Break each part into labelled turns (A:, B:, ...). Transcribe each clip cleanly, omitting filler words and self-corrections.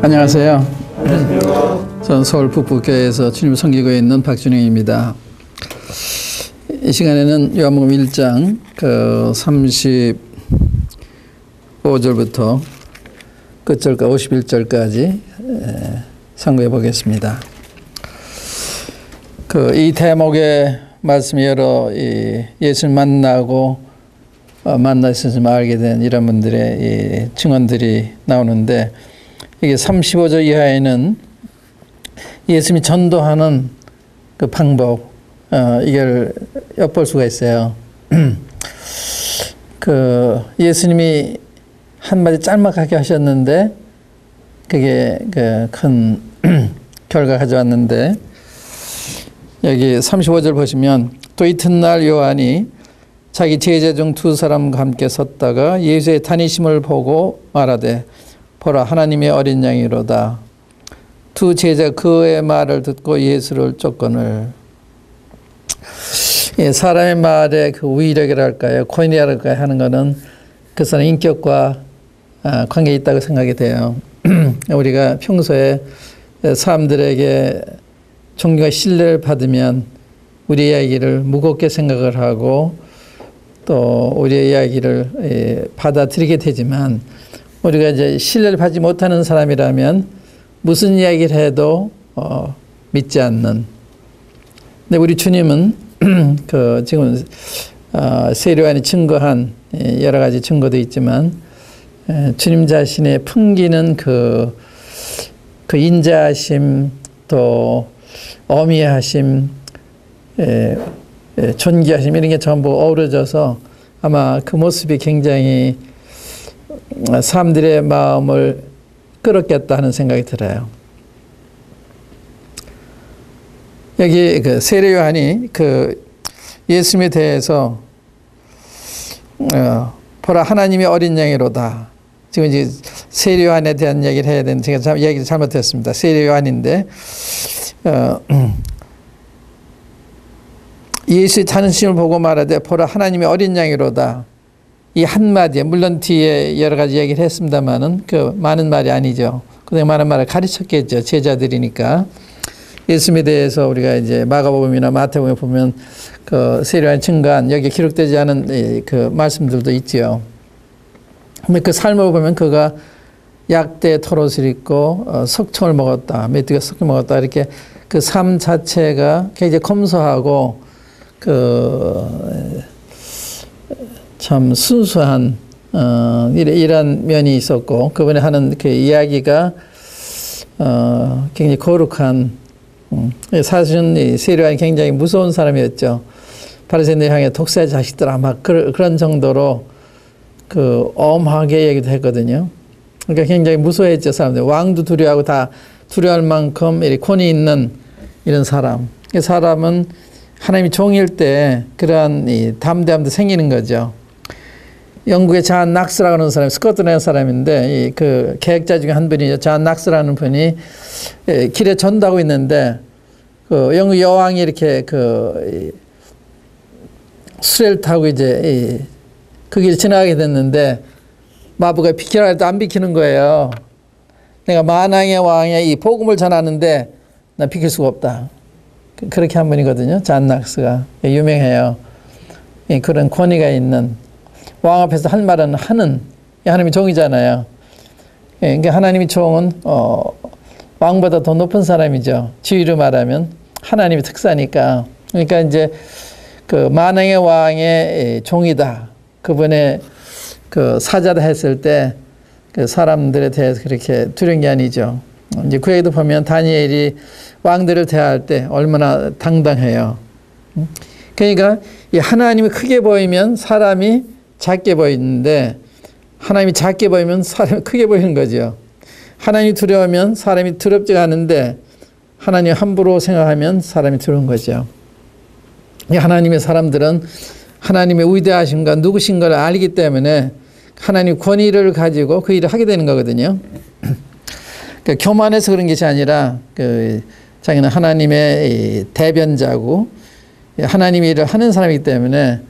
A: 안녕하세요. 저는 서울 북부교회에서 주님을 섬기고 있는 박준영입니다. 이 시간에는 요한복음 1장 35절부터 끝절까 51절까지 상고해 보겠습니다. 이 대목의 말씀이 여러 예수를 만나고 만나서 알게 된 이런 분들의 증언들이 나오는데, 이게 35절 이하에는 예수님이 전도하는 그 방법, 이걸 엿볼 수가 있어요. 예수님이 한마디 짤막하게 하셨는데, 그게 큰 결과 가져왔는데, 여기 35절 보시면, 또 이튿날 요한이 자기 제자 중 두 사람과 함께 섰다가 예수의 다니심을 보고 말하되, 보라, 하나님의 어린 양이로다. 두 제자 그의 말을 듣고 예수를 쫓거늘. 사람의 말에 그 위력이랄까요, 권위랄까요 하는 것은 그 사람 인격과 관계가 있다고 생각이 돼요. 우리가 평소에 사람들에게 존경과 신뢰를 받으면 우리 이야기를 무겁게 생각을 하고 또 우리의 이야기를 받아들이게 되지만, 우리가 이제 신뢰를 받지 못하는 사람이라면 무슨 이야기를 해도 믿지 않는. 근데 우리 주님은 지금 세례요한이 증거한 여러 가지 증거도 있지만, 주님 자신의 풍기는 그 인자하심, 또 어미하심, 존귀하심, 이런 게 전부 어우러져서 아마 그 모습이 굉장히 사람들의 마음을 끌었겠다 하는 생각이 들어요. 여기 세례 요한이 예수님에 대해서 보라, 하나님의 어린 양이로다. 지금 이제 세례 요한에 대한 얘기를 해야 되는데 제가 이야기를 잘못했습니다. 세례 요한인데 예수의 자신을 보고 말하되, 보라, 하나님의 어린 양이로다. 이 한마디에, 물론 뒤에 여러 가지 얘기를 했습니다만은 많은 말이 아니죠. 그냥 많은 말을 가르쳤겠죠. 제자들이니까. 예수님에 대해서 우리가 이제 마가복음이나 마태복음에 보면 세례요한이 증거한, 여기에 기록되지 않은 말씀들도 있지요. 근데 그 삶을 보면 그가 약대 털옷을 입고 석청을 먹었다, 메뚜기가 석청을 먹었다, 이렇게 그 삶 자체가 굉장히 검소하고 참 순수한 이런 면이 있었고, 그분이 하는 그 이야기가 굉장히 거룩한, 사실은 세례요한이 굉장히 무서운 사람이었죠. 바리새인들 향해 독사의 자식들아, 막 그런 정도로 엄하게 얘기도 했거든요. 그러니까 굉장히 무서워했죠, 사람들. 왕도 두려워하고 다 두려워할 만큼 권위 있는 이런 사람. 이 사람은 하나님이 종일 때 그러한 담대함도 생기는 거죠. 영국의 잔 낙스라고 하는 사람이 스코틀랜드 사람인데, 그 계획자 중에 한 분이죠. 잔 낙스라는 분이 길에 전도하고 있는데, 영국 여왕이 이렇게 수레를 타고 이제 그 길을 지나가게 됐는데, 마부가 비키라 해도 안 비키는 거예요. 내가 만왕의 왕의 이 복음을 전하는데 나 비킬 수가 없다. 그렇게 한 분이거든요. 잔 낙스가. 유명해요. 그런 권위가 있는, 왕 앞에서 할 말은 하는 하나님의 종이잖아요. 그러니까 하나님의 종은 왕보다 더 높은 사람이죠. 지위로 말하면 하나님의 특사니까. 그러니까 이제 만왕의 왕의 종이다, 그분의 사자다 했을 때 사람들에 대해서 그렇게 두려운 게 아니죠. 이제 그 얘기도 보면 다니엘이 왕들을 대할 때 얼마나 당당해요. 그러니까 이 하나님이 크게 보이면 사람이 작게 보이는데, 하나님이 작게 보이면 사람이 크게 보이는 거죠. 하나님이 두려우면 사람이 두렵지가 않은데, 하나님 함부로 생각하면 사람이 두려운 거죠. 하나님의 사람들은 하나님의 위대하심과 누구신 걸 알기 때문에 하나님 권위를 가지고 그 일을 하게 되는 거거든요. 그러니까 교만해서 그런 것이 아니라 자기는 하나님의 대변자고 하나님의 일을 하는 사람이기 때문에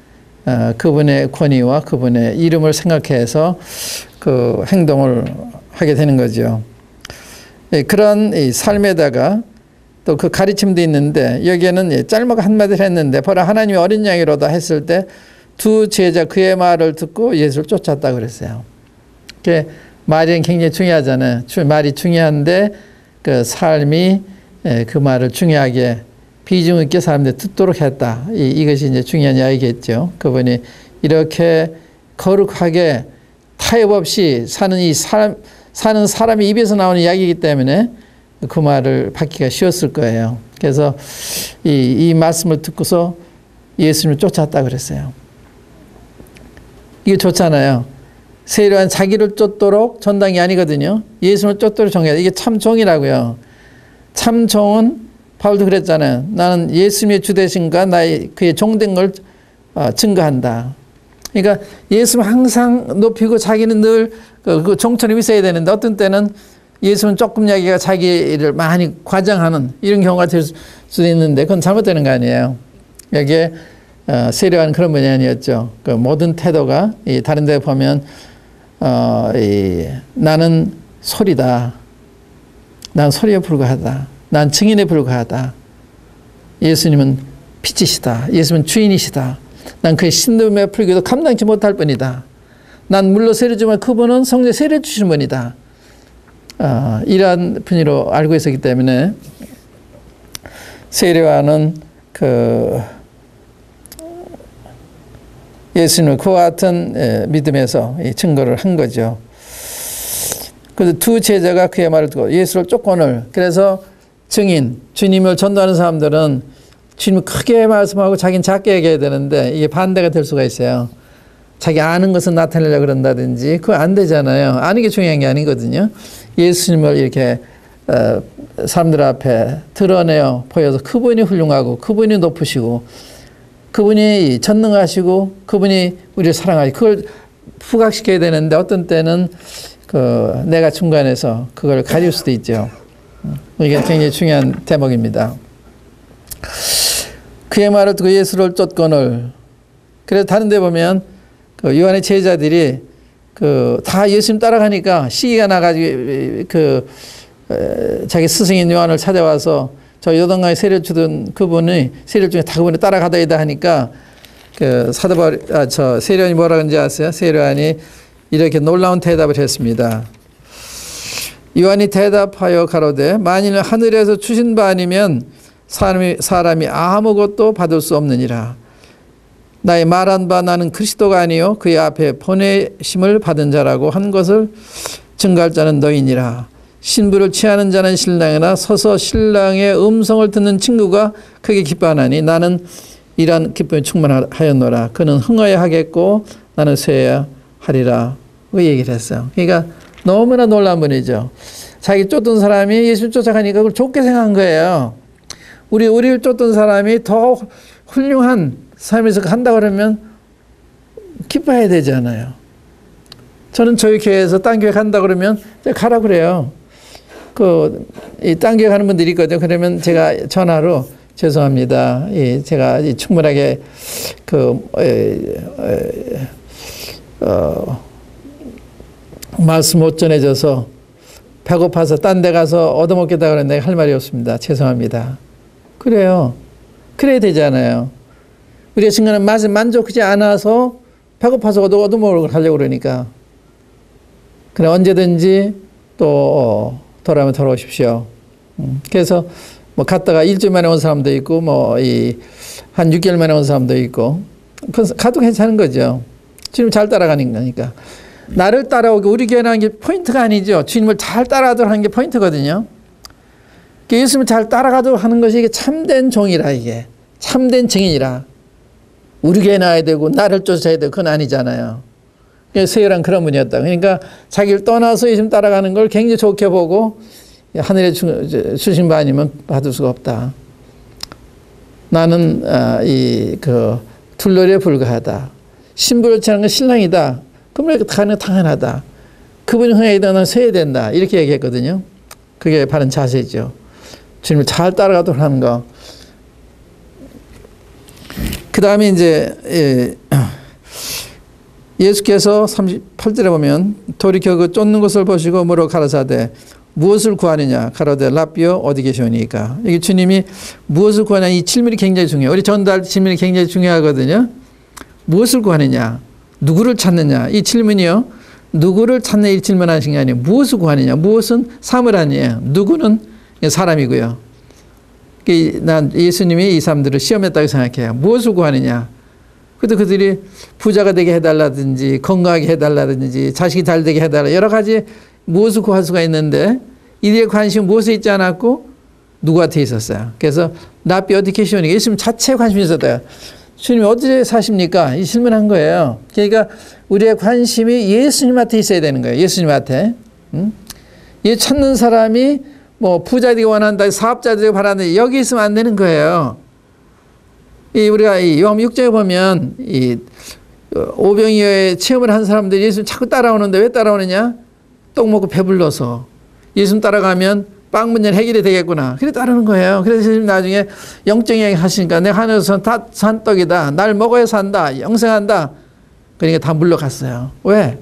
A: 그분의 권위와 그분의 이름을 생각해서 그 행동을 하게 되는 거죠. 그런 이 삶에다가 또 그 가르침도 있는데 여기에는 짤막 한마디를 했는데 보라 하나님이 어린 양이로다 했을 때 두 제자 그의 말을 듣고 예수를 쫓았다 그랬어요. 말이 굉장히 중요하잖아요. 말이 중요한데 그 삶이 그 말을 중요하게 비중 있게 사람들이 듣도록 했다. 이것이 이제 중요한 이야기겠죠. 그분이 이렇게 거룩하게 타협 없이 사는 사람의 입에서 나오는 이야기이기 때문에 그 말을 받기가 쉬웠을 거예요. 그래서 이 말씀을 듣고서 예수님을 쫓았다 그랬어요. 이게 좋잖아요. 세례요한 자기를 쫓도록 전당이 아니거든요. 예수님을 쫓도록 종이야. 이게 참 종이라고요. 참 종은 바울도 그랬잖아요. 나는 예수님의 주 되신가 나의 그의 종된 걸 증거한다. 그러니까 예수는 항상 높이고 자기는 늘 그 종처럼 있어야 되는데 어떤 때는 예수는 조금 이야기가 자기를 많이 과장하는 이런 경우가 될 수도 있는데 그건 잘못되는 거 아니에요. 여기에 세례요한은 그런 분이 아니었죠. 그 모든 태도가 다른 데 보면 나는 소리다. 난 소리에 불과하다. 난 증인에 불과하다. 예수님은 빛이시다. 예수님은 주인이시다. 난 그의 신음에 풀기도 감당치 못할 뿐이다. 난 물로 세례주지만 그분은 성령에 세례 주시는 분이다. 이러한 분으로 알고 있었기 때문에 세례요한은 그 예수님을 그와 같은 믿음에서 증거를 한 거죠. 그래서 두 제자가 그의 말을 듣고 예수를 쫓거늘. 그래서 증인, 주님을 전도하는 사람들은 주님을 크게 말씀하고 자기는 작게 얘기해야 되는데 이게 반대가 될 수가 있어요. 자기 아는 것을 나타내려고 그런다든지 그거 안 되잖아요. 아는 게 중요한 게 아니거든요. 예수님을 이렇게 사람들 앞에 드러내어 보여서 그분이 훌륭하고 그분이 높으시고 그분이 전능하시고 그분이 우리를 사랑하시고 그걸 부각시켜야 되는데 어떤 때는 내가 중간에서 그걸 가릴 수도 있죠. 이게 굉장히 중요한 대목입니다. 그의 말을 듣고 예수를 쫓거늘. 그래서 다른 데 보면 요한의 제자들이 다 예수님 따라가니까 시기가 나가지고 자기 스승인 요한을 찾아와서 저 요단강에 세례를 주던 그분이 세례를 중에 다 그분이 따라가다이다 하니까 세례요한이 뭐라 그런지 아세요? 세례요한이 이렇게 놀라운 대답을 했습니다. 요한이 대답하여 가로되 만일 하늘에서 주신 바 아니면 사람이 아무것도 받을 수 없느니라. 나의 말한 바 나는 그리스도가 아니요 그의 앞에 보내심을 받은 자라고 한 것을 증거할 자는 너희니라. 신부를 취하는 자는 신랑이나 서서 신랑의 음성을 듣는 친구가 크게 기뻐하나니 나는 이러한 기쁨이 충만하였노라. 그는 흥하여 하겠고 나는 쇠해야 하리라. 그 얘기를 했어요. 그러니까 너무나 놀라운 분이죠. 자기 쫓던 사람이 예수 쫓아가니까 그걸 좋게 생각한 거예요. 우리를 쫓던 사람이 더 훌륭한 삶에서 간다 그러면 기뻐해야 되잖아요. 저는 저희 교회에서 딴 교회 간다 그러면 가라 그래요. 이 딴 교회 가는 분들이 있거든요. 그러면 제가 전화로 죄송합니다. 제가 충분하게 말씀 못 전해줘서 배고파서 딴 데 가서 얻어먹겠다 그랬는데 할 말이 없습니다. 죄송합니다. 그래요. 그래야 되잖아요. 우리가 증거는 맛에 만족하지 않아서 배고파서 얻어먹으러 가려고 그러니까. 그래 언제든지 또 돌아오면 돌아오십시오. 그래서 뭐 갔다가 일주일 만에 온 사람도 있고 한 6개월 만에 온 사람도 있고 가도 괜찮은 거죠. 주님 잘 따라가는 거니까. 나를 따라오기 우리 교회는 하는 게 포인트가 아니죠. 주님을 잘 따라가도록 하는 게 포인트거든요. 예수님을 잘 따라가도록 하는 것이 이게 참된 종이라 이게. 참된 증인이라. 우리 교회 나야 되고 나를 쫓아야 되고 그건 아니잖아요. 세례요한 그런 분이었다. 그러니까 자기를 떠나서 예수님 따라가는 걸 굉장히 좋게 보고 하늘에 주신 바 아니면 받을 수가 없다. 나는 둘러리에 불과하다. 신부를 취하는 건 신랑이다. 그러면 당연하다. 그분이 흥해야 되나 서야 된다. 이렇게 얘기했거든요. 그게 바른 자세죠. 주님을 잘 따라가도록 하는 거. 그 다음에 이제 예수께서 38절에 보면 돌이켜 그 쫓는 것을 보시고 물어 가라사대 무엇을 구하느냐? 가로되 라비오 어디 계시오니까. 여기 주님이 무엇을 구하냐? 이 질문이 굉장히 중요해요. 우리 전달 질문이 굉장히 중요하거든요. 무엇을 구하느냐? 누구를 찾느냐? 이 질문이요. 누구를 찾는 이 질문하신 게 아니에요. 무엇을 구하느냐? 무엇은 사물 아니에요. 누구는 사람이고요. 난 예수님이 이 사람들을 시험했다고 생각해요. 무엇을 구하느냐? 그래도 그들이 부자가 되게 해달라든지 건강하게 해달라든지 자식이 잘 되게 해달라 여러 가지 무엇을 구할 수가 있는데 이들의 관심은 무엇에 있지 않았고 누구한테 있었어요. 그래서 라비 어디 계시오니까 예수님 자체에 관심이 있었대요. 주님이 어디에 사십니까? 이 질문한 거예요. 그러니까 우리의 관심이 예수님한테 있어야 되는 거예요. 예수님한테. 이 찾는 사람이 뭐 부자 되기 원한다, 사업자 되기 바란다 여기 있으면 안 되는 거예요. 우리가 이 요한 6장에 보면 이 오병이어의 체험을 한 사람들이 예수님 자꾸 따라오는데 왜 따라오느냐? 떡 먹고 배불러서. 예수님 따라가면 빵 문제는 해결이 되겠구나. 그래 따르는 거예요. 그래서 예수님 나중에 영적 이야기 하시니까 내 하늘에서 다 산 떡이다. 날 먹어야 산다. 영생한다. 그러니까 다 물러갔어요. 왜?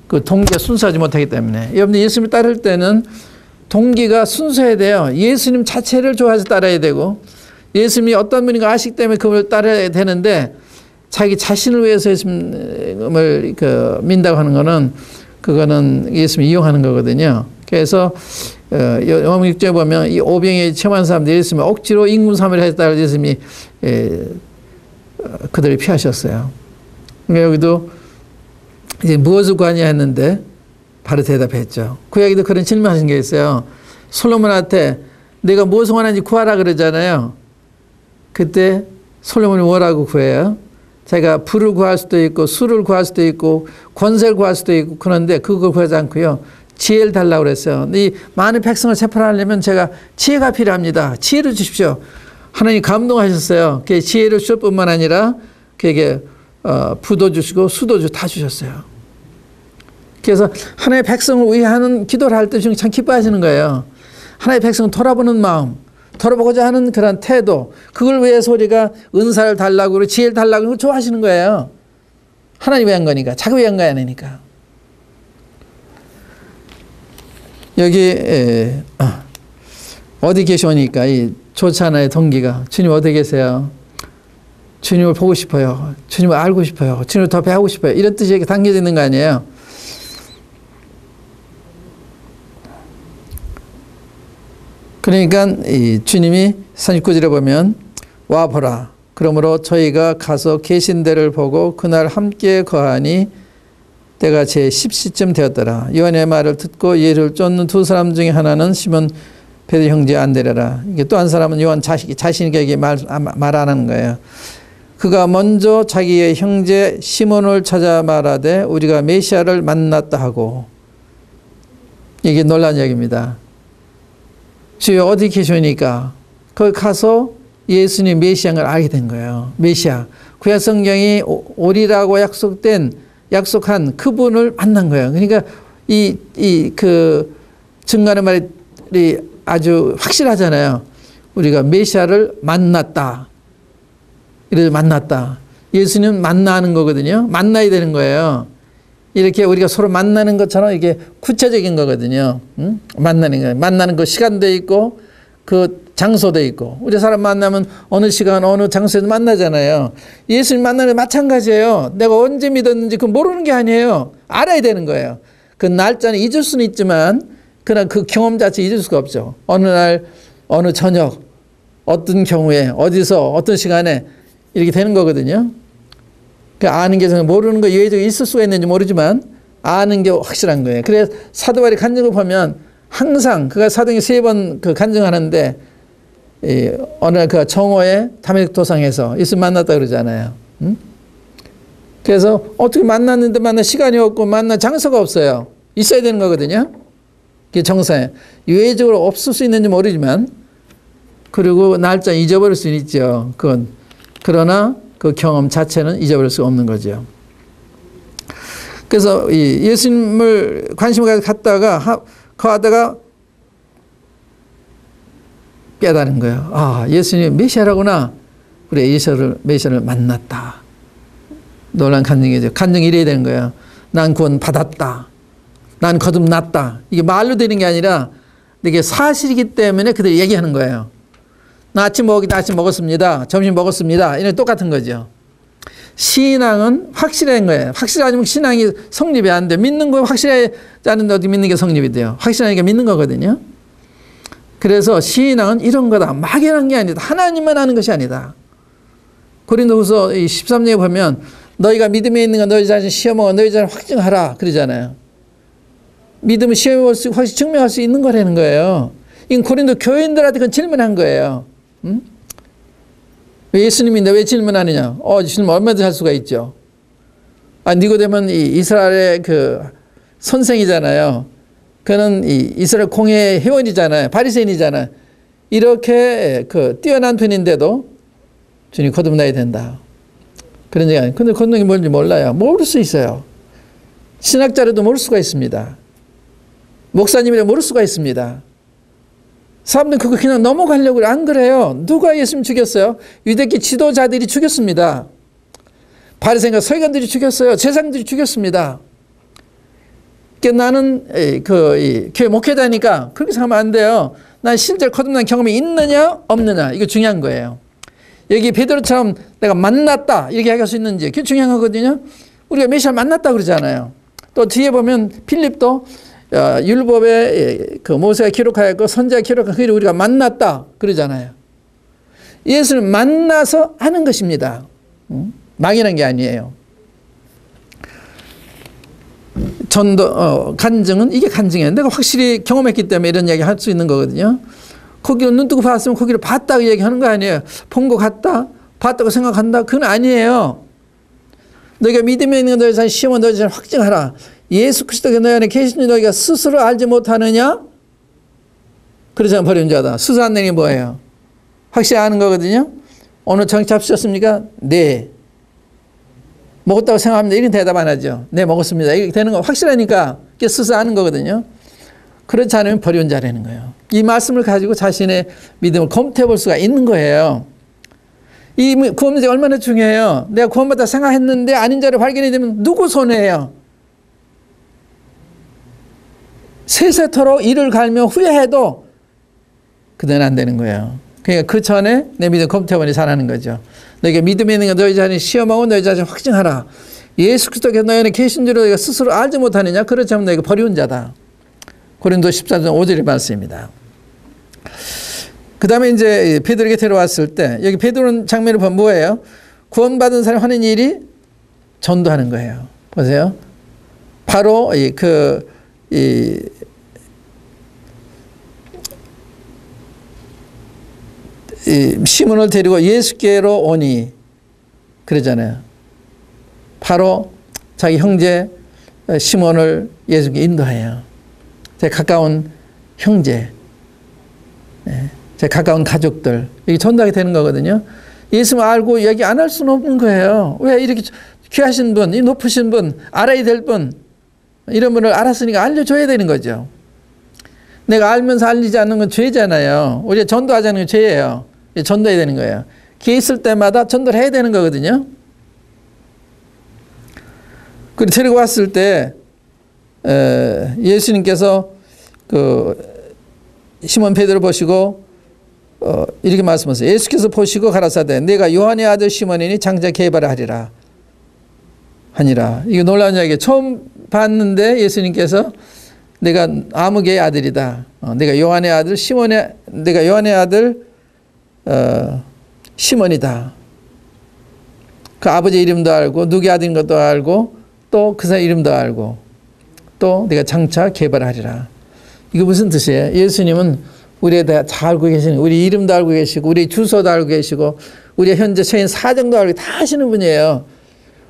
A: 그 동기가 순수하지 못하기 때문에. 여러분들 예수님을 따를 때는 동기가 순수해야 돼요. 예수님 자체를 좋아해서 따라야 되고 예수님이 어떤 분인가 아시기 때문에 그걸 따라야 되는데 자기 자신을 위해서 예수님을 민다고 하는 거는 그거는 예수님을 이용하는 거거든요. 그래서 요한 6장에 보면 이 오병이어에 체험한 사람들이 예수님을 억지로 임금 삼위를 했다고 예수님이 그들을 피하셨어요. 그러니까 여기도 이제 무엇을 구하냐 했는데 바로 대답했죠. 구약에도 그런 질문하신 게 있어요. 솔로몬한테 내가 무엇을 원하는지 구하라 그러잖아요. 그때 솔로몬이 뭐라고 구해요? 자기가 부를 구할 수도 있고 수를 구할 수도 있고 권세를 구할 수도 있고 그런데 그걸 구하지 않고요. 지혜를 달라고 그랬어요. 이 많은 백성을 세판하려면 제가 지혜가 필요합니다. 지혜를 주십시오. 하나님 감동하셨어요. 그 지혜를 주실 뿐만 아니라 그에게 부도 주시고 수도 다 주셨어요. 그래서 하나님의 백성을 위해 하는 기도를 할 때 참 기뻐하시는 거예요. 하나님의 백성을 돌아보는 마음, 돌아보고자 하는 그런 태도, 그걸 위해서 우리가 은사를 달라고 그러고 지혜를 달라고 그러고 좋아하시는 거예요. 하나님 위한 거니까, 자기 위한 거 아니니까. 여기 어디 계시오니까 좋지 않아요. 동기가. 주님 어디 계세요? 주님을 보고 싶어요. 주님을 알고 싶어요. 주님을 더 배우고 싶어요. 이런 뜻이 이렇게 담겨져 있는 거 아니에요. 그러니까 이 주님이 39절에 보면 와보라. 그러므로 저희가 가서 계신 데를 보고 그날 함께 거하니 때가 제 10시쯤 되었더라. 요한의 말을 듣고 예를 쫓는 두 사람 중에 하나는 시몬 베드로 형제 안드레라. 이게 또 한 사람은 요한 자신에게 말 안 하는 거예요. 그가 먼저 자기의 형제 시몬을 찾아 말하되 우리가 메시아를 만났다 하고. 이게 놀라운 얘기입니다. 주여 어디 계시니까 거기 가서 예수님 메시아인 걸 알게 된 거예요. 메시아. 구약 성경이 오리라고 약속한 그분을 만난 거예요. 그러니까 그 증거하는 말이 아주 확실하잖아요. 우리가 메시아를 만났다. 이래서 만났다. 예수님 만나는 거거든요. 만나야 되는 거예요. 이렇게 우리가 서로 만나는 것처럼 이게 구체적인 거거든요. 응? 만나는 거예요. 만나는 그 시간도 있고 그 장소도 있고 우리 사람 만나면 어느 시간 어느 장소에서 만나잖아요. 예수님 만나는 게 마찬가지예요. 내가 언제 믿었는지 그건 모르는 게 아니에요. 알아야 되는 거예요. 그 날짜는 잊을 수는 있지만 그러나 그 경험 자체 잊을 수가 없죠. 어느 날 어느 저녁 어떤 경우에 어디서 어떤 시간에 이렇게 되는 거거든요. 그 아는 게 모르는 거 예외적으로 있을 수가 있는지 모르지만 아는 게 확실한 거예요. 그래서 사도 바울이 간증을 보면 항상 그가 사도행전 3번 그 간증하는데 어느 날 그 정오에 다메섹 도상에서 예수 만났다 그러잖아요. 응? 그래서 어떻게 만났는데 만날 시간이 없고 만날 장소가 없어요. 있어야 되는 거거든요. 그게 정상에 예외적으로 없을 수 있는지 모르지만 그리고 날짜 잊어버릴 수는 있죠. 그건 그러나 그 경험 자체는 잊어버릴 수 없는 거죠. 그래서 이 예수님을 관심을 갖다가 가다가 깨달은 거예요. 아, 예수님 메시아라구나. 그래, 메시아를 만났다. 놀란 간증이죠. 간증이 이래야 되는 거예요. 난 구원 받았다. 난 거듭났다. 이게 말로 되는 게 아니라 이게 사실이기 때문에 그들이 얘기하는 거예요. 나 아침 먹었습니다. 점심 먹었습니다. 이런 똑같은 거죠. 신앙은 확실한 거예요. 확실하지 않으면 신앙이 성립이 안 돼. 믿는 거 확실하지 않은데 어떻게 믿는 게 성립이 돼요. 확실하니까 믿는 거거든요. 그래서 신앙은 이런 거다. 막연한 게 아니다. 하나님만 아는 것이 아니다. 고린도후서 13장에 보면 너희가 믿음에 있는 건 너희 자신 시험하고 너희 자신 확증하라 그러잖아요. 믿음은 시험할 수 확실히 증명할 수 있는 거라는 거예요. 이건 고린도 교인들한테 그건 질문한 거예요. 응? 왜 예수님인데 왜 질문하느냐? 질문 얼마든지 할 수가 있죠. 니고데모는 이스라엘의 그 선생이잖아요. 그는 이스라엘 공회 회원이잖아요. 바리새인이잖아요. 이렇게 그 뛰어난 분인데도 주님 거듭나야 된다. 그런 얘기 아니에요. 근데 거듭나는 게 뭔지 몰라요. 모를 수 있어요. 신학자라도 모를 수가 있습니다. 목사님이라도 모를 수가 있습니다. 사람들은 그거 그냥 넘어가려고 그래. 안 그래요. 누가 예수님 죽였어요? 유대교 지도자들이 죽였습니다. 바리새인과 서기관들이 죽였어요. 제사장들이 죽였습니다. 나는 교회 목회자니까 그렇게 생각하면 안 돼요. 난 실제로 거듭난 경험이 있느냐 없느냐 이거 중요한 거예요. 여기 베드로처럼 내가 만났다 이렇게 얘기할 수 있는지 그게 중요한 거거든요. 우리가 메시아를 만났다 그러잖아요. 또 뒤에 보면 필립도 율법에 그 모세가 기록하였고 선지자가 기록한 그를 우리가 만났다 그러잖아요. 예수를 만나서 하는 것입니다. 막연한 게 아니에요. 전도 간증은 이게 간증이에요. 내가 확실히 경험했기 때문에 이런 이야기 할 수 있는 거거든요. 거기를 눈 뜨고 봤으면 거기를 봤다고 얘기하는 거 아니에요. 본 거 같다 봤다고 생각한다 그건 아니에요. 너희가 믿음에 있는 너희 자신 시험은 너희 자신 확증하라. 예수 그리스도가 너희 안에 계시니 너희가 스스로 알지 못하느냐? 그러잖아. 버린 자다. 스스로 안 되는 게 뭐예요? 확실히 아는 거거든요. 오늘 정식 잡수셨습니까? 네. 먹었다고 생각합니다. 이런 대답 안 하죠. 네, 먹었습니다. 이렇게 되는 거 확실하니까 그게 스스로 아는 거거든요. 그렇지 않으면 버린 자라는 거예요. 이 말씀을 가지고 자신의 믿음을 검토해 볼 수가 있는 거예요. 이 구원 문제가 얼마나 중요해요. 내가 구원받다 생각했는데 아닌 자를 발견이 되면 누구 손해예요? 세세토록 이를 갈며 후회해도 그대는 안 되는 거예요. 그러니까 그 전에 내 믿음 검토해보니 잘하는 거죠. 너희가 믿음에 있는 거 너희 자신이 시험하고 너희 자신 확증하라. 예수 그리스도께서 너희 안에 계신 줄 너희가 스스로 알지 못하느냐? 그렇지 않으면 너희가 버리운 자다. 고린도 14장 5절의 말씀입니다. 그 다음에 이제 베드로에게 데려왔을 때 여기 베드로는 장면을 보면 뭐예요? 구원받은 사람이 하는 일이 전도하는 거예요. 보세요. 바로 시몬을 데리고 예수께로 오니 그러잖아요. 바로 자기 형제 시몬을 예수께 인도해요. 제 가까운 형제, 제 가까운 가족들 이게 전도하게 되는 거거든요. 예수를 알고 얘기 안 할 수는 없는 거예요. 왜 이렇게 귀하신 분, 이 높으신 분, 알아야 될 분 이런 분을 알았으니까 알려줘야 되는 거죠. 내가 알면서 알리지 않는 건 죄잖아요. 우리가 전도하자는 건 죄예요. 전도해야 되는 거예요. 기회 있을 때마다 전도를 해야 되는 거거든요. 그리고 데리고 왔을 때 예수님께서 그 시몬 베드로 보시고 이렇게 말씀하세요. 예수께서 보시고 가라사대 내가 요한의 아들 시몬이니 장차 계발을 하리라 하니라. 이거 놀라운 이야기예요. 처음 봤는데 예수님께서 내가 아무개의 아들이다. 내가 요한의 아들 내가 요한의 아들 시몬이다. 그 아버지 이름도 알고 누구의 아들인 것도 알고 또 그 사람 이름도 알고 또 내가 장차 계발하리라. 이거 무슨 뜻이에요? 예수님은 우리에 대해 잘 알고 계시는 우리 이름도 알고 계시고 우리 주소도 알고 계시고 우리 현재 처인 사정도 알고 다 하시는 분이에요.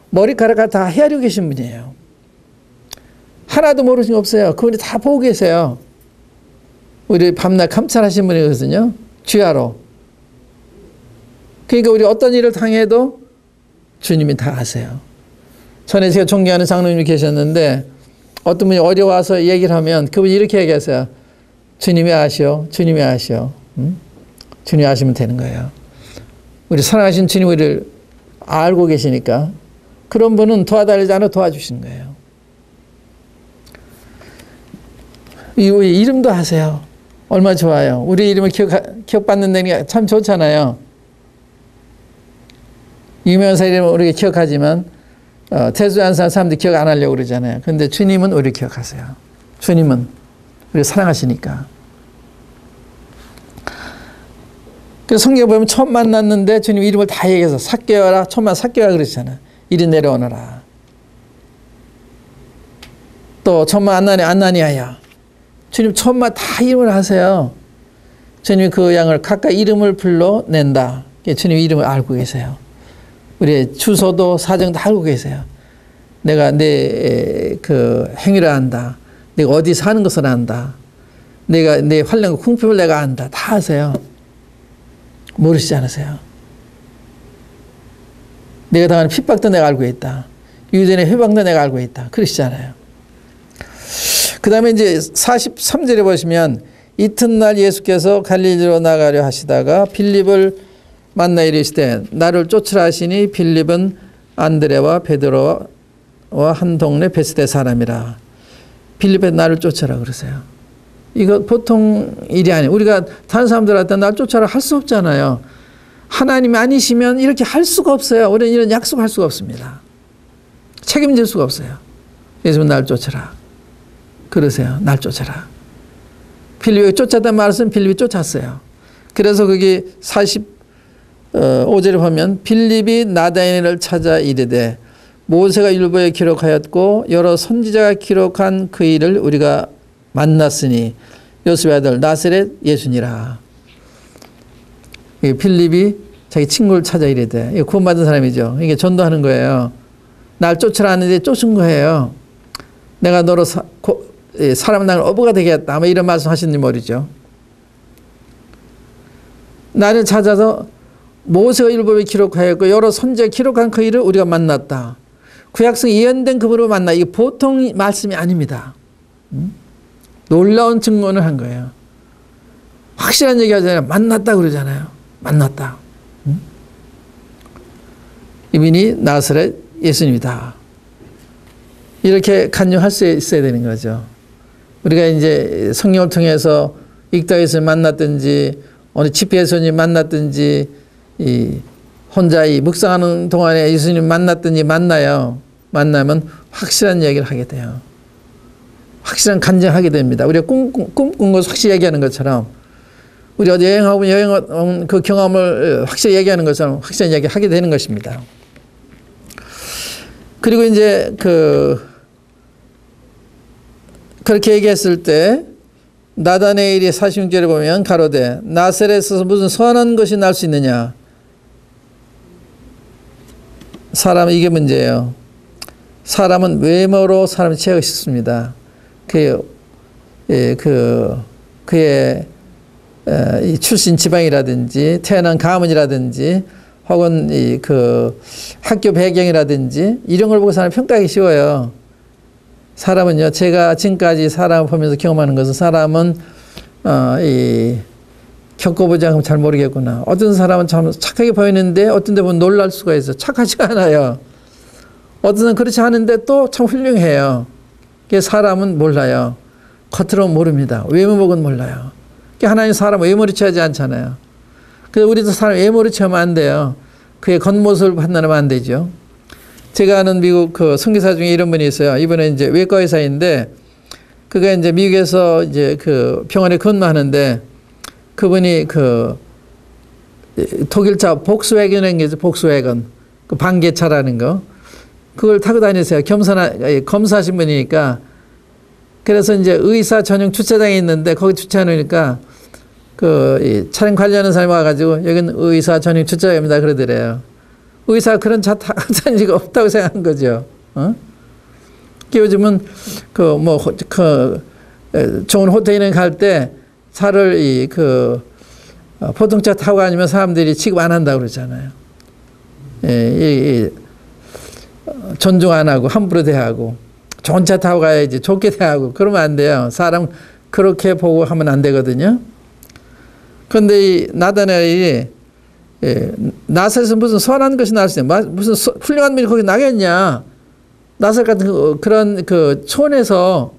A: 머리카락 다 헤아리고 계신 분이에요. 하나도 모르신 거 없어요. 그분이 다 보고 계세요. 우리 밤낮 감찰하신 분이거든요. 주야로. 그러니까 우리 어떤 일을 당해도 주님이 다 아세요. 전에 제가 존경하는 장로님이 계셨는데 어떤 분이 어려워서 얘기를 하면 그분이 이렇게 얘기하세요. 주님이 아시오. 주님이 아시오. 주님이 아시면 되는 거예요. 우리 사랑하신 주님 우리를 알고 계시니까 그런 분은 도와달라지 않아 도와주시는 거예요. 이름도 하세요. 얼마나 좋아요. 우리 이름을 기억받는다는 게 참 좋잖아요. 유명한 사람 이름은 우리가 기억하지만 태수 안 사는 사람들이 기억 안 하려고 그러잖아요. 그런데 주님은 우리 기억하세요. 주님은 우리 사랑하시니까. 그래서 성경에 보면 처음 만났는데 주님 이름을 다 얘기해서 삭개오라, 처음 만나 삭개오라 그러잖아요. 이리 내려오너라. 또 처음 만나니 안나니아야. 주님 처음 만나 다 이름을 하세요. 주님이 그 양을 각각 이름을 불러낸다. 주님 이름을 알고 계세요. 우리의 주소도 사정 다 알고 계세요. 내가 내 그 행위를 안다. 내가 어디 사는 것을 안다. 내가 내 환란과 궁핍을 내가 안다. 다 아세요. 모르시지 않으세요? 내가 당하는 핍박도 내가 알고 있다. 유대인의 회방도 내가 알고 있다. 그러시잖아요. 그 다음에 이제 43절에 보시면 이튿날 예수께서 갈릴리로 나가려 하시다가 빌립을 만나 이르시되 나를 쫓으라 하시니 빌립은 안드레와 베드로와 한 동네 베스데 사람이라. 빌립에 나를 쫓아라 그러세요. 이거 보통 일이 아니에요. 우리가 다른 사람들한테 날 쫓아라 할 수 없잖아요. 하나님이 아니시면 이렇게 할 수가 없어요. 우리는 이런 약속할 수가 없습니다. 책임질 수가 없어요. 예수님은 날 쫓아라. 그러세요. 날 쫓아라. 빌립이 쫓았다는 말은 빌립이 쫓았어요. 그래서 거기 45절에 보면 빌립이 나다나엘을 찾아 이르되 모세가 율법에 기록하였고 여러 선지자가 기록한 그 일을 우리가 만났으니 요셉의 아들 나사렛 예수니라. 빌립이 자기 친구를 찾아 이르되 구원받은 사람이죠. 이게 전도하는 거예요. 날 쫓으라 하는데 쫓은 거예요. 내가 너로 사람 나를 어부가 되겠다. 아마 이런 말씀 하시는지 모르죠. 나를 찾아서 모세가 율법에 기록하였고 여러 선지자가 기록한 그 일을 우리가 만났다. 구약성에 예언된 그분으로 만나. 이게 보통 말씀이 아닙니다. 놀라운 증언을 한 거예요. 확실한 얘기 하잖아요. 만났다 그러잖아요. 만났다. 이분이 나사렛 예수님이다. 이렇게 간증할 수 있어야 되는 거죠. 우리가 이제 성경을 통해서 읽다 예수님 만났든지 어느 집회 예수님 만났든지 혼자 묵상하는 동안에 예수님 만났든지 만나요. 만나면 확실한 이야기를 하게 돼요. 확실한 간증하게 됩니다. 우리가 꿈꾼 것을 확실히 얘기하는 것처럼 우리 어디 여행하고 여행 그 경험을 확실히 얘기하는 것처럼 확실한 이야기 하게 되는 것입니다. 그리고 이제 그렇게 얘기했을 때 나다나엘이 46절에 보면 가로되 나사렛에서 무슨 선한 것이 날 수 있느냐. 사람은 이게 문제예요. 사람은 외모로 사람을 취하고 싶습니다. 그의 출신 지방이라든지 태어난 가문이라든지 혹은 학교 배경이라든지 이런 걸 보고 사람을 평가하기 쉬워요. 사람은요, 제가 지금까지 사람을 보면서 경험하는 것은 사람은 겪어보지 않으면 잘 모르겠구나. 어떤 사람은 참 착하게 보이는데 어떤 데 보면 놀랄 수가 있어요. 착하지가 않아요. 어떤 사람은 그렇지 않은데 또 참 훌륭해요. 사람은 몰라요. 겉으로는 모릅니다. 외모 보고는 몰라요. 하나님 사람 외모로 취하지 않잖아요. 그래서 우리도 사람 외모로 취하면 안 돼요. 그의 겉모습을 판단하면 안 되죠. 제가 아는 미국 선교사 중에 이런 분이 있어요. 이분은 이제 외과 의사인데 그가 이제 미국에서 이제 병원에 근무하는데 그분이 독일차 복스웨건이라는 게 있어요. 복스웨건. 반개차라는 거. 그걸 타고 다니세요. 검사하신 분이니까. 그래서 이제 의사 전용 주차장에 있는데 거기 주차해놓으니까 차량 관리하는 사람이 와가지고 여기는 의사 전용 주차장입니다. 그러더래요. 의사가 그런 차 타는 지가 없다고 생각한 거죠. 요즘은 좋은 호텔에 갈 때 차를 보통 차 타고 다니면 사람들이 취급 안 한다고 그러잖아요. 존중 안 하고 함부로 대하고 좋은 차 타고 가야지 좋게 대하고 그러면 안 돼요. 사람 그렇게 보고 하면 안 되거든요. 그런데 이 나다나엘이 나사렛에서 무슨 선한 것이 날 수 있냐. 무슨 훌륭한 분이 거기 나겠냐. 나사렛 같은 그런 촌에서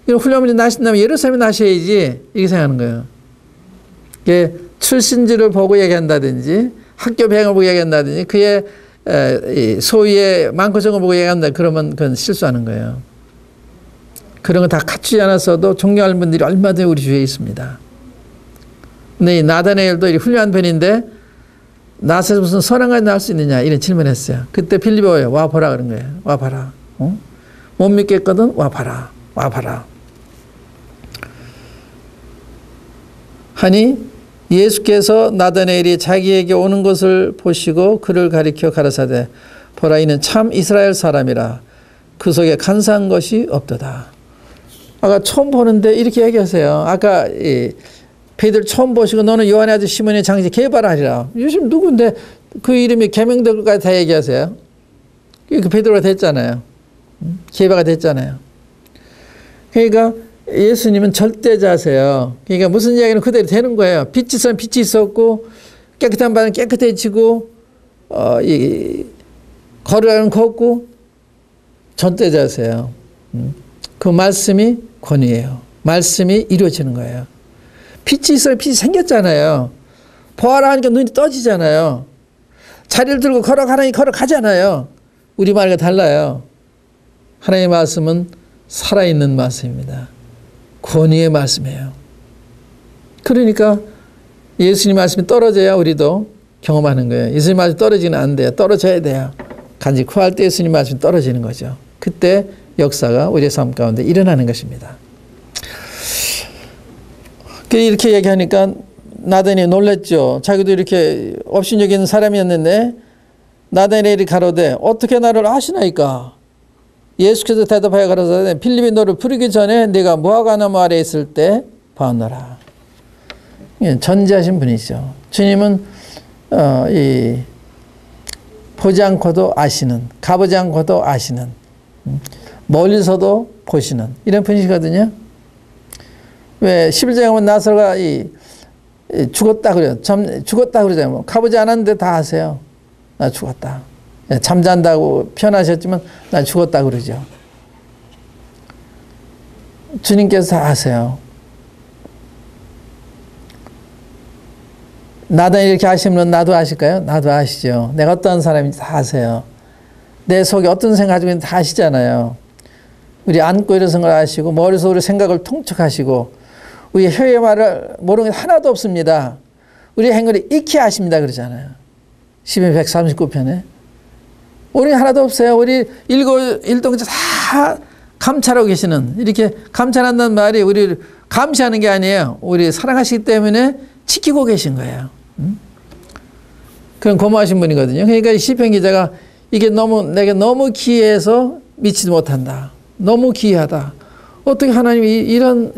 A: 이런 훌륭한 분이 나신다면 예루살렘에 나셔야지 이렇게 생각하는 거예요. 이게 출신지를 보고 얘기한다든지 학교 배경을 보고 얘기한다든지 그의 소위의 많고 적은 걸 보고 얘기한다 그러면 그건 실수하는 거예요. 그런 거 다 갖추지 않았어도 존경할 분들이 얼마든지 우리 주위에 있습니다. 근데 이 나다나엘도 훌륭한 편인데 나서서 무슨 선한 것이 나올 수 있느냐 이런 질문을 했어요. 그때 빌립보에 와보라 그런 거예요. 와봐라. 못 믿겠거든 와봐라. 와봐라. 하니 예수께서 나다나엘이 자기에게 오는 것을 보시고 그를 가리켜 가라사대 보라 이는 참 이스라엘 사람이라 그 속에 간사한 것이 없도다. 아까 처음 보는데 이렇게 얘기하세요. 아까 베드로 처음 보시고 너는 요한의 아들 시몬의 장시 게바라리라. 요즘 누군데 그 이름이 계명될 것까지 다 얘기하세요. 그 베드로가 됐잖아요. 게바가 됐잖아요. 그러니까 예수님은 절대자세요. 그러니까 무슨 이야기는 그대로 되는 거예요. 빛이 있으면 빛이 있었고 깨끗한 바는 깨끗해지고 걸으라는 걷고 절대자세요. 그 말씀이 권위예요. 말씀이 이루어지는 거예요. 빛이 있어야 빛이 생겼잖아요. 보아라 하니까 눈이 떠지잖아요. 자리를 들고 걸어가라니 걸어가잖아요. 우리 말과 달라요. 하나님의 말씀은 살아있는 말씀입니다. 권위의 말씀이에요. 그러니까 예수님 말씀이 떨어져야 우리도 경험하는 거예요. 예수님 말씀이 떨어지면 안 돼요. 떨어져야 돼요. 간직 구할 때 예수님 말씀이 떨어지는 거죠. 그때 역사가 우리의 삶 가운데 일어나는 것입니다. 이렇게 얘기하니까 나다나엘이 놀랬죠. 자기도 이렇게 업신여기는 사람이었는데 나다나엘이 가로되 어떻게 나를 아시나이까? 예수께서 대답하여 가라사대 필립이 너를 부르기 전에 네가 무화과나무 아래에 있을 때 봤노라. 전지하신 분이죠. 주님은 보지 않고도 아시는, 가보지 않고도 아시는, 멀리서도 보시는 이런 분이시거든요. 왜 11장에 보면 나사로가 죽었다 그래요. 죽었다 그러잖아요. 가보지 않았는데 다 아세요. 나 죽었다. 잠잔다고 표현하셨지만 나 죽었다 그러죠. 주님께서 다 아세요. 나도 이렇게 아시면 나도 아실까요? 나도 아시죠. 내가 어떤 사람인지 다 아세요. 내 속에 어떤 생각 가지고 있는지 다 아시잖아요. 우리 안고 일어선 걸 아시고 머릿속으로 우리 생각을 통촉하시고 우리 혀의 말을 모르는 게 하나도 없습니다. 우리 행위를 익히 아십니다 그러잖아요. 시편 139편에. 우리 하나도 없어요. 우리 일동자 다 감찰하고 계시는, 이렇게 감찰한다는 말이 우리를 감시하는 게 아니에요. 우리 사랑하시기 때문에 지키고 계신 거예요. 그런 고마우신 분이거든요. 그러니까 이 시편 기자가 이게 내게 너무 귀해서 미치지 못한다. 너무 귀하다. 어떻게 하나님이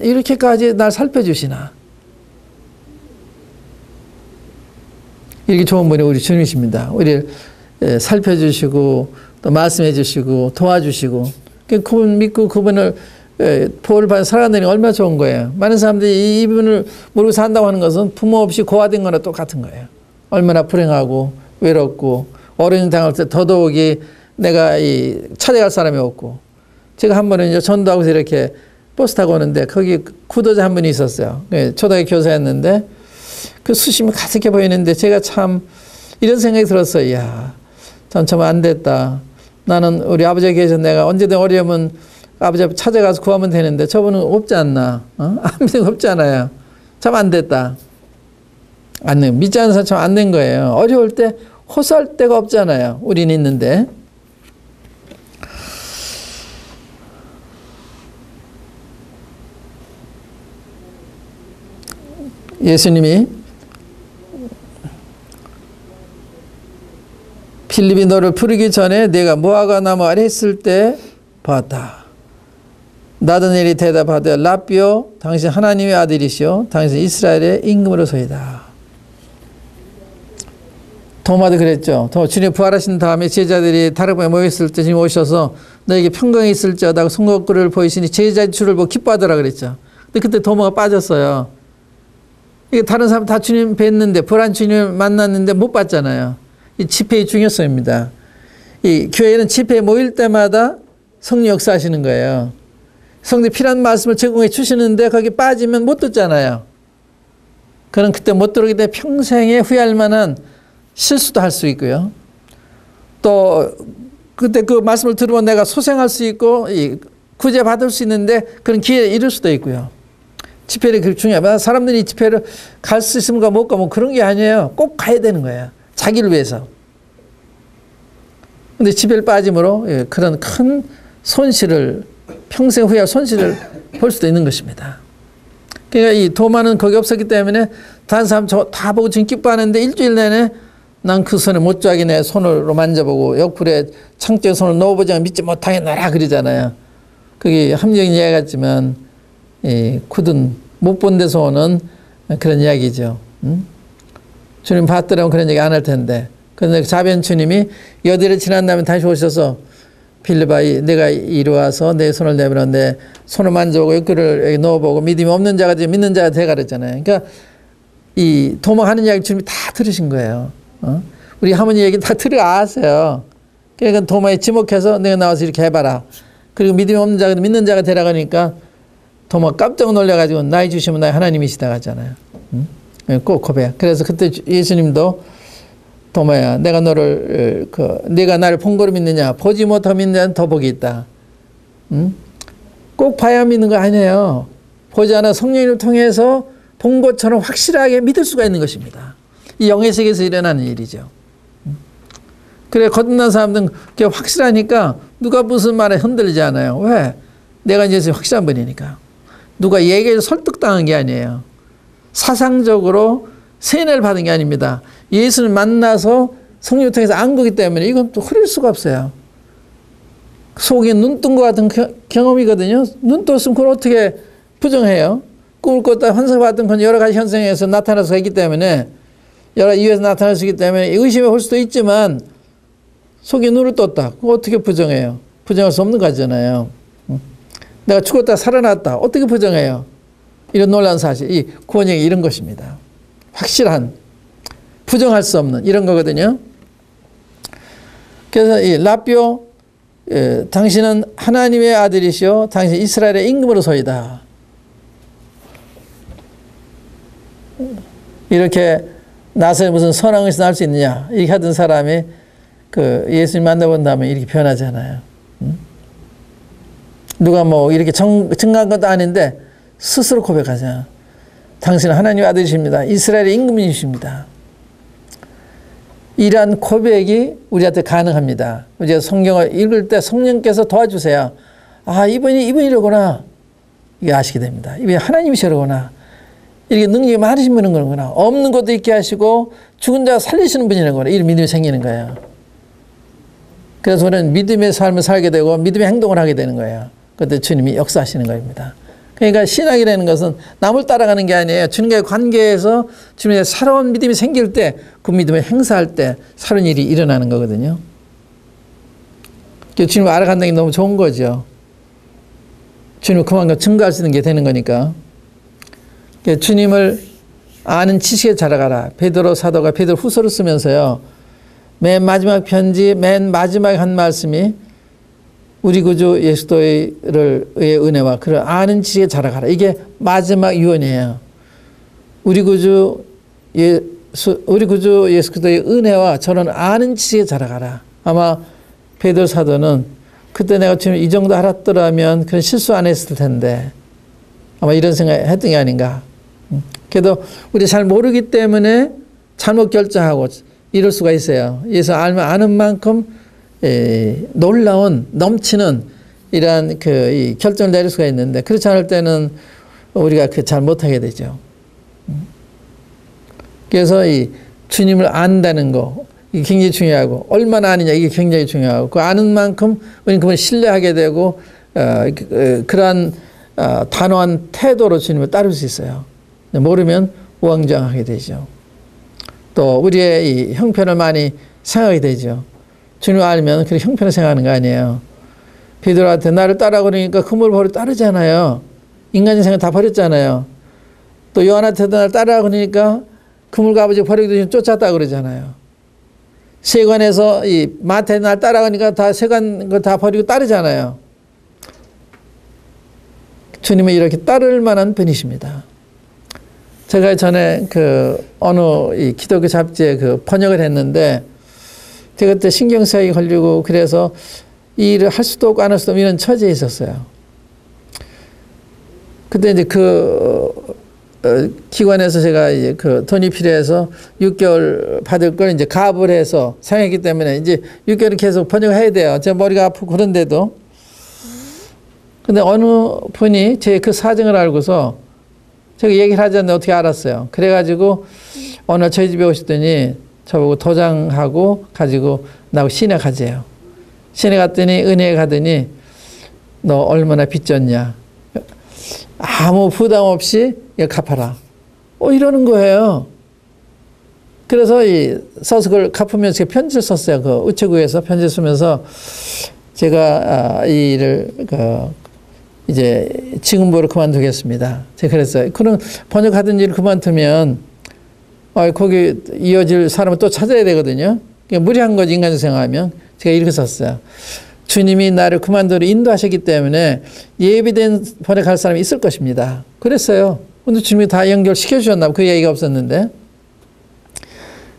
A: 이렇게까지 날 살펴주시나. 이렇게 좋은 분이 우리 주님이십니다. 우리를 살펴주시고 또 말씀해 주시고 도와주시고 그분 믿고 그분을 보호를 받아 살아가는 게 얼마나 좋은 거예요. 많은 사람들이 이분을 모르고 산다고 하는 것은 부모 없이 고아된 거나 똑같은 거예요. 얼마나 불행하고 외롭고 어른이 당할 때 더더욱이 내가 찾아갈 사람이 없고. 제가 한 번은 전도하고서 이렇게 버스 타고 오는데 거기 구도자 한 분이 있었어요. 초등학교 교사였는데 그 수심이 가득해 보이는데 제가 참 이런 생각이 들었어요. 이야, 참 안 됐다. 나는 우리 아버지가 계셔서 내가 언제든 어려우면 아버지 앞에 찾아가서 구하면 되는데 저분은 없지 않나? 아무 생각 없잖아요. 참 안 됐다. 믿지 않는 사람 참 안 된 거예요. 어려울 때 호소할 데가 없잖아요. 우린 있는데. 예수님이 필립이 너를 부르기 전에 내가 무화과나무 아래 있을 때 봤다. 나다나엘이 대답하되 라삐오 당신 하나님의 아들이시오 당신 이스라엘의 임금으로소이다. 도마도 그랬죠. 주님 부활하신 다음에 제자들이 다락방에 모였을 때 주님 오셔서 너에게 평강이 있을지어다 손거울을 보이시니 제자의 줄을 보고 기뻐하더라 그랬죠. 근데 그때 도마가 빠졌어요. 이게 다른 사람 다 주님 뵀는데 불안 주님을 만났는데 못 봤잖아요. 이 집회의 중요성입니다. 이 교회는 집회에 모일 때마다 성령 역사하시는 거예요. 성령이 필요한 말씀을 제공해 주시는데 거기 빠지면 못 듣잖아요. 그럼 그때 못 들어오게 돼 평생에 후회할 만한 실수도 할 수 있고요. 또 그때 그 말씀을 들으면 내가 소생할 수 있고 구제받을 수 있는데 그런 기회를 잃을 수도 있고요. 집회를 그렇게 중요하다. 사람들이 집회를 갈 수 있으면 못 가면 그런 게 아니에요. 꼭 가야 되는 거예요. 자기를 위해서. 근데 집회를 빠짐으로 그런 큰 손실을 평생 후회할 손실을 볼 수도 있는 것입니다. 그러니까 이 도마는 거기 없었기 때문에 다른 사람 저 다 보고 지금 기뻐하는데 일주일 내내 난 그 손에 못 자기 내 손으로 만져보고 옆구리에 창자에 손을 넣어보자 믿지 못하겠나라 그러잖아요. 그게 합리적인 이야기 같지만 굳은 못 본 데서 오는 그런 이야기죠. 주님 봤더라면 그런 얘기 안 할 텐데. 그런데 자비한 주님이 여디를 지난 다음에 다시 오셔서 빌립아 내가 이리 와서 내 손을 내밀어 내 손을 만져보고 옆구리를 여기 넣어보고 믿음이 없는 자가 되지 믿는 자가 되가 그랬잖아요. 그러니까 이 도망하는 이야기 주님이 다 들으신 거예요. 우리 할머니 얘기 다 들어 아세요. 그러니까 도마에 지목해서 내가 나와서 이렇게 해봐라. 그리고 믿음이 없는 자가 믿는 자가 되라 그러니까 도마 깜짝 놀라가지고 나이 주시면 나의 하나님이시다 하잖아요. 꼭 고백. 그래서 그때 예수님도 도마야 내가 너를 네가 나를 본 거로 믿느냐 보지 못하고 믿는 자는 더 복이 있다. 꼭 봐야 믿는 거 아니에요. 보지 않아 성령을 통해서 본 것처럼 확실하게 믿을 수가 있는 것입니다. 이 영의 세계에서 일어나는 일이죠. 그래 거듭난 사람들은 그게 확실하니까 누가 무슨 말에 흔들리지 않아요. 왜? 내가 이제 확실한 분이니까. 누가 얘기해서 설득당한 게 아니에요. 사상적으로 세뇌를 받은 게 아닙니다. 예수를 만나서 성령을 통해서 안 거기 때문에 이건 또 흐릴 수가 없어요. 속에 눈 뜬 것 같은 경험이거든요. 눈 떴으면 그걸 어떻게 부정해요? 꿈을 꿨다 환상 받은 건 여러 가지 현상에서 나타나서 했기 때문에 여러 이유에서 나타날 수 있기 때문에 의심해 볼 수도 있지만 속에 눈을 떴다. 그거 어떻게 부정해요? 부정할 수 없는 거잖아요. 내가 죽었다 살아났다. 어떻게 부정해요? 이런 놀라운 사실. 이 구원이 이런 것입니다. 확실한 부정할 수 없는 이런 거거든요. 그래서 이 라비오 당신은 하나님의 아들이시오 당신 이스라엘의 임금으로소이다. 이렇게 나서 무슨 선한 것이 나올 수 있느냐 이렇게 하던 사람이 그 예수님 만나본 다음에 이렇게 변하잖아요. 누가 뭐 이렇게 증거한 것도 아닌데 스스로 고백하잖아요. 당신은 하나님의 아들이십니다. 이스라엘의 임금이십니다. 이러한 고백이 우리한테 가능합니다. 우리가 성경을 읽을 때 성령께서 도와주세요. 아, 이분이로구나. 이게 아시게 됩니다. 이분이 하나님이시로구나. 이렇게 능력이 많으신 분인 거구나. 없는 것도 있게 하시고 죽은 자 살리시는 분이라구나. 이런 믿음이 생기는 거예요. 그래서 우리는 믿음의 삶을 살게 되고 믿음의 행동을 하게 되는 거예요. 그때 주님이 역사하시는 겁니다. 그러니까 신학이라는 것은 남을 따라가는 게 아니에요. 주님과의 관계에서 주님의 새로운 믿음이 생길 때 그 믿음을 행사할 때 새로운 일이 일어나는 거거든요. 주님을 알아간다는 게 너무 좋은 거죠. 주님을 그만큼 증거할 수 있는 게 되는 거니까. 주님을 아는 지식에 자라가라. 베드로 사도가 베드로 후서를 쓰면서요. 맨 마지막 편지 맨 마지막에 한 말씀이 우리 구주 예수도의 은혜와 그를 아는 지식에 자라가라. 이게 마지막 유언이에요. 우리 구주 예수 그리스도의 은혜와 저는 아는 지식에 자라가라. 아마 베드로 사도는 그때 내가 주님 이 정도 알았더라면 그런 실수 안 했을 텐데 아마 이런 생각을 했던 게 아닌가. 그래도 우리 잘 모르기 때문에 잘못 결정하고 이럴 수가 있어요. 예수 알면 아는 만큼 놀라운 넘치는 이러한 이 결정을 내릴 수가 있는데 그렇지 않을 때는 우리가 잘 못하게 되죠. 그래서 이 주님을 안다는 거 이게 굉장히 중요하고 얼마나 아느냐 이게 굉장히 중요하고 그 아는 만큼 우리는 그걸 신뢰하게 되고 그러한 단호한 태도로 주님을 따를 수 있어요. 모르면 우왕좌왕하게 되죠. 또 우리의 이 형편을 많이 생각하게 되죠. 주님을 알면 그렇게 형편을 생각하는 거 아니에요. 베드로한테 나를 따라 그러니까 그물 버려 따르잖아요. 인간의 생각 다 버렸잖아요. 또 요한한테도 나를 따라 그러니까 그물과 아버지 버리고 쫓았다 그러잖아요. 세관에서 이 마태에 날 따라가니까 다 세관 거 다 버리고 따르잖아요. 주님을 이렇게 따를 만한 분이십니다. 제가 전에 어느 이 기독교 잡지에 번역을 했는데, 제가 그때 신경쇠약이 걸리고 그래서 이 일을 할 수도 없고 안 할 수도 없고 이런 처지에 있었어요. 그때 이제 기관에서 제가 이제 돈이 필요해서 6개월 받을 걸 이제 가압을 해서 사용했기 때문에 이제 6개월을 계속 번역을 해야 돼요. 제 머리가 아프고 그런데도. 근데 어느 분이 제 그 사정을 알고서 제가 얘기를 하지 않는데 어떻게 알았어요. 그래가지고 어느 날 저희 집에 오시더니 저보고 도장하고 가지고 나하고 시내 가재요. 시내 갔더니 은혜에 가더니 너 얼마나 빚졌냐. 아무 부담 없이 이거 갚아라. 이러는 거예요. 그래서 써서 그걸 갚으면서 제가 편지를 썼어요. 우체국에서 편지를 쓰면서 제가 이 일을 이제 지금부로 그만두겠습니다. 제가 그랬어요. 그럼 번역하던 일을 그만두면 거기 이어질 사람을 또 찾아야 되거든요. 무리한 거지, 인간적으로 생각하면. 제가 이렇게 썼어요. 주님이 나를 그만두러 인도하셨기 때문에 예비된 번역할 사람이 있을 것입니다. 그랬어요. 근데 주님이 다 연결시켜 주셨나 봐. 그 얘기가 없었는데.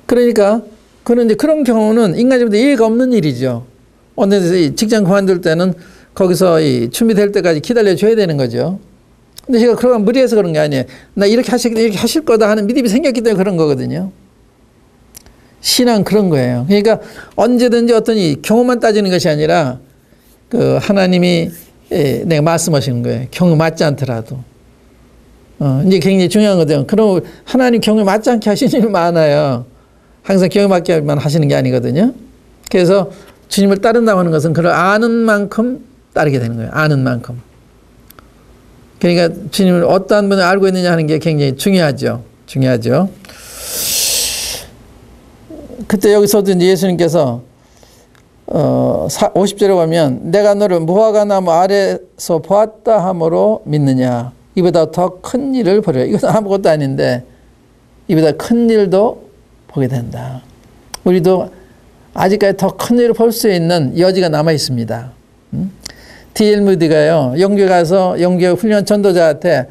A: 그러니까 그런데 그런 경우는 인간적으로 이해가 없는 일이죠. 어느 직장 그만둘 때는 거기서 준비될 때까지 기다려줘야 되는 거죠. 근데 제가 그러면 무리해서 그런 게 아니에요. 나 이렇게 하실 거다 하는 믿음이 생겼기 때문에 그런 거거든요. 신앙은 그런 거예요. 그러니까 언제든지 어떤 경험만 따지는 것이 아니라 하나님이 내가 말씀하시는 거예요. 경험 맞지 않더라도. 이제 굉장히 중요한 거죠. 그럼 하나님 경험이 맞지 않게 하시는 일이 많아요. 항상 경험 맞게만 하시는 게 아니거든요. 그래서 주님을 따른다고 하는 것은 그걸 아는 만큼 따르게 되는 거예요. 아는 만큼. 그러니까 주님을 어떠한 분을 알고 있느냐 하는 게 굉장히 중요하죠. 중요하죠. 그때 여기서도 이제 예수님께서 50절에 보면 내가 너를 무화과 나무 아래서 보았다 함으로 믿느냐. 이보다 더 큰 일을 보리라. 이건 아무것도 아닌데 이보다 큰 일도 보게 된다. 우리도 아직까지 더 큰 일을 볼 수 있는 여지가 남아 있습니다. D.L. 무디가요, 영국에 가서 영국의 훌륭한 전도자한테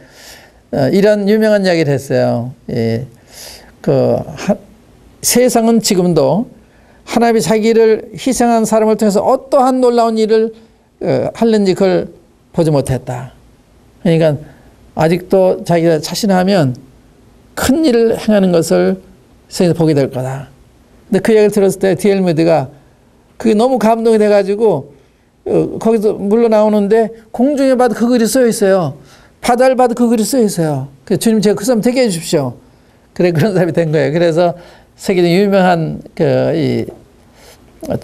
A: 이런 유명한 이야기를 했어요. 세상은 지금도 하나님이 자기를 희생한 사람을 통해서 어떠한 놀라운 일을 하는지 그걸 보지 못했다. 그러니까 아직도 자기가 자신하면 큰 일을 행하는 것을 세상에서 보게 될 거다. 근데 그 얘기를 들었을 때 D.L. 무디가 그게 너무 감동이 돼가지고 거기서 물러나오는데 공중에 봐도 그 글이 써 있어요. 바다를 봐도 그 글이 써 있어요. 그래서 주님 제가 그 사람 되게 해주십시오. 그래 그런 사람이 된 거예요. 그래서 세계적인 유명한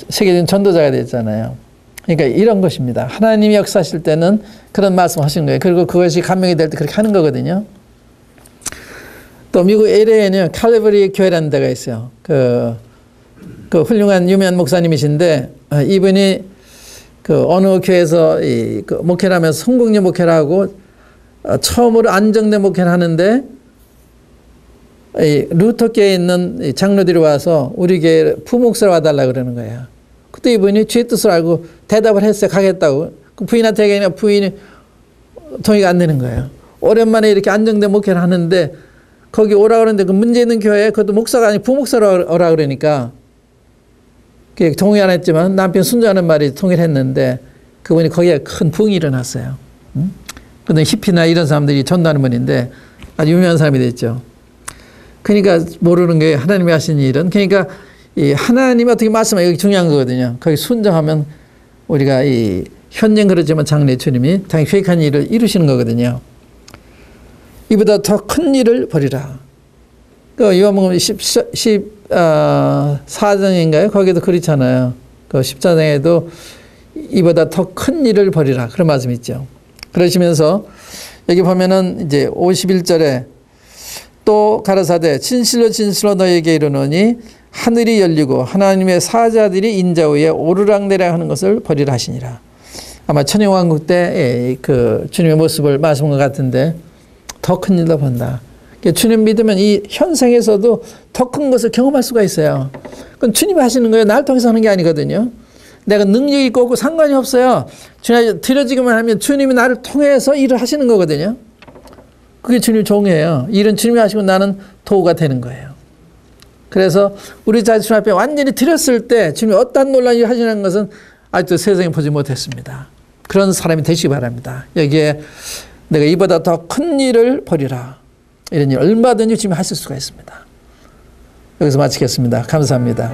A: 세계적인 전도자가 됐잖아요. 그러니까 이런 것입니다. 하나님이 역사하실 때는 그런 말씀하시는 거예요. 그리고 그것이 감명이 될 때 그렇게 하는 거거든요. 또 미국 LA에는 칼버리 교회라는 데가 있어요. 그 훌륭한 유명한 목사님이신데 이분이 어느 교회에서 목회를 하면서 성공적 목회를 하고 처음으로 안정된 목회를 하는데 루터교에 있는 장로들이 와서 우리 교회에 부목사로 와달라고 그러는 거예요. 그때 이분이 주의 뜻을 알고 대답을 했어요. 가겠다고. 그 부인한테 얘기하니까 부인이 동의가 안 되는 거예요. 오랜만에 이렇게 안정된 목회를 하는데 거기 오라 그러는데 그 문제 있는 교회에 그것도 목사가 아니고 부목사로 오라 그러니까 동의 안 했지만 남편 순종하는 말이 통일을 했는데 그분이 거기에 큰 부흥이 일어났어요. 근데 히피나 이런 사람들이 전도하는 분인데 아주 유명한 사람이 됐죠. 그러니까 모르는 게 하나님이 하신 일은 그러니까 하나님이 어떻게 말씀하면 여기 중요한 거거든요. 거기 순종하면 우리가 현재는 그렇지만 장래 주님이 당연히 계획한 일을 이루시는 거거든요. 이보다 더 큰 일을 벌이라. 요한복음 14장인가요? 거기도 그렇잖아요. 14장에도 이보다 더 큰 일을 벌이라. 그런 말씀이 있죠. 그러시면서 여기 보면은 이제 51절에 또 가라사대 진실로 진실로 너에게 이르노니 하늘이 열리고 하나님의 사자들이 인자 위에 오르락내락 하는 것을 벌이라 하시니라. 아마 천연왕국 때 주님의 모습을 말씀한 것 같은데 더 큰 일도 본다. 주님 믿으면 이 현생에서도 더 큰 것을 경험할 수가 있어요. 그건 주님이 하시는 거예요. 날 통해서 하는 게 아니거든요. 내가 능력이 있고 없고 상관이 없어요. 주님 드려지기만 하면 주님이 나를 통해서 일을 하시는 거거든요. 그게 주님 종이에요. 일은 주님이 하시고 나는 도구가 되는 거예요. 그래서 우리 자신 주님 앞에 완전히 드렸을 때 주님이 어떤 놀라운 일을 하시는 것은 아직도 세상에 보지 못했습니다. 그런 사람이 되시기 바랍니다. 여기에 내가 이보다 더 큰 일을 벌이라. 이런 일 얼마든지 주님이 하실 수가 있습니다. 여기서 마치겠습니다. 감사합니다.